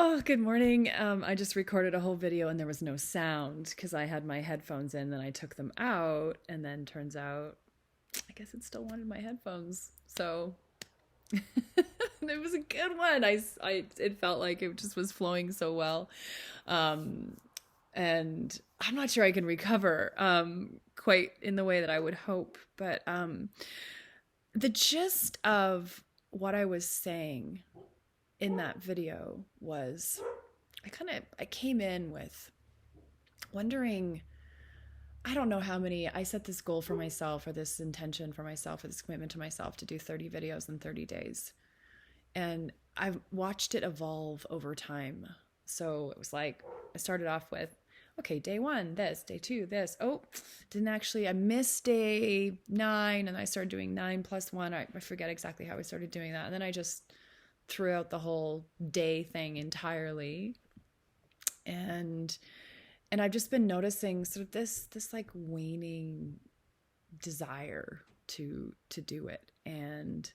Oh, good morning. I just recorded a whole video and there was no sound because I had my headphones in, then I took them out, and then turns out I guess it still wanted my headphones. So it was a good one. It felt like it just was flowing so well. Um, and I'm not sure I can recover quite in the way that I would hope, but the gist of what I was saying in that video was I came in with wondering, I don't know how many. I set this goal for myself, or this intention for myself, or this commitment to myself to do 30 videos in 30 days. And I've watched it evolve over time. So it was like I started off with, okay, day one, this, day two, this. Oh, didn't actually, I missed day 9, and I started doing 9 plus 1. I forget exactly how I started doing that. And then I just threw out the whole day thing entirely. And I've just been noticing sort of this like waning desire to do it. And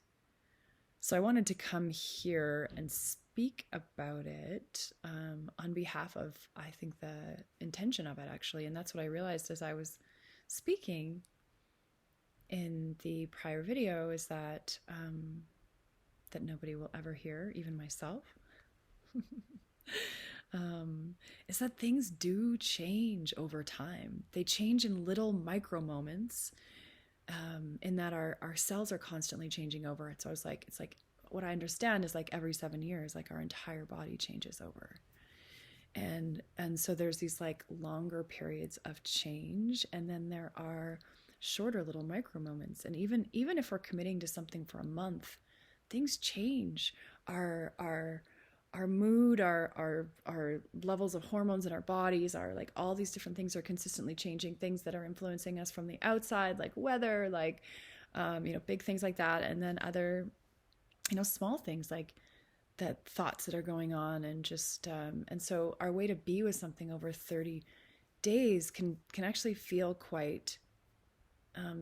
so I wanted to come here and speak about it on behalf of, I think, the intention of it, actually. And that's what I realized as I was speaking in the prior video, is that that nobody will ever hear, even myself, is that things do change over time. They change in little micro moments, in that our cells are constantly changing over. So it's like what I understand is like every 7 years, like our entire body changes over. And so there's these like longer periods of change, and then there are shorter little micro moments. And even if we're committing to something for a month, things change. Our mood, our levels of hormones in our bodies, are like all these different things are consistently changing. Things that are influencing us from the outside, like weather, like big things like that, and then other small things like that, thoughts that are going on, and just and so our way to be with something over 30 days can actually feel quite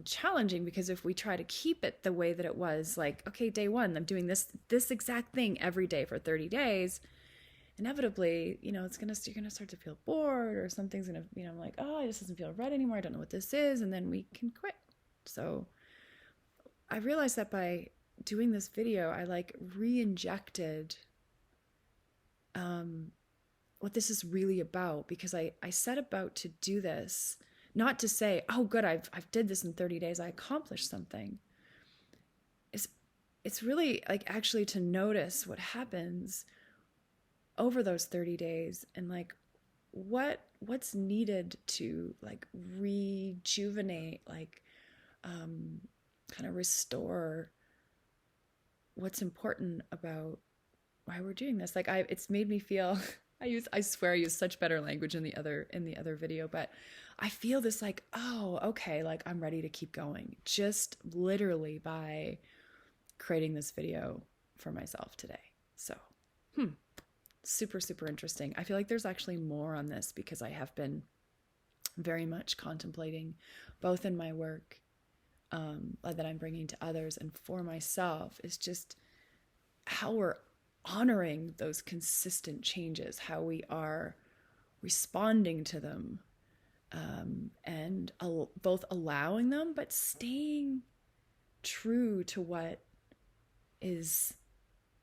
challenging, because if we try to keep it the way that it was, like, okay, day 1, I'm doing this exact thing every day for 30 days, inevitably, you're gonna start to feel bored, or something's gonna, I'm like, oh, this doesn't feel right anymore. I don't know what this is, and then we can quit. So I realized that by doing this video, I like re-injected what this is really about, because I set about to do this not to say, oh, good, I've did this in 30 days, I accomplished something. It's really like actually to notice what happens over those 30 days, and like what's needed to like rejuvenate, like kind of restore what's important about why we're doing this. Like it's made me feel I swear I use such better language in the other video, but I feel this like, oh, okay, like I'm ready to keep going, just literally by creating this video for myself today. So, super, super interesting. I feel like there's actually more on this, because I have been very much contemplating, both in my work that I'm bringing to others and for myself, is just how we're honoring those consistent changes, how we are responding to them, and both allowing them, but staying true to what is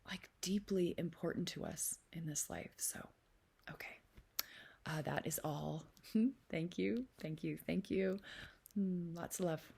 like deeply important to us in this life. So, okay, that is all. Thank you. Lots of love.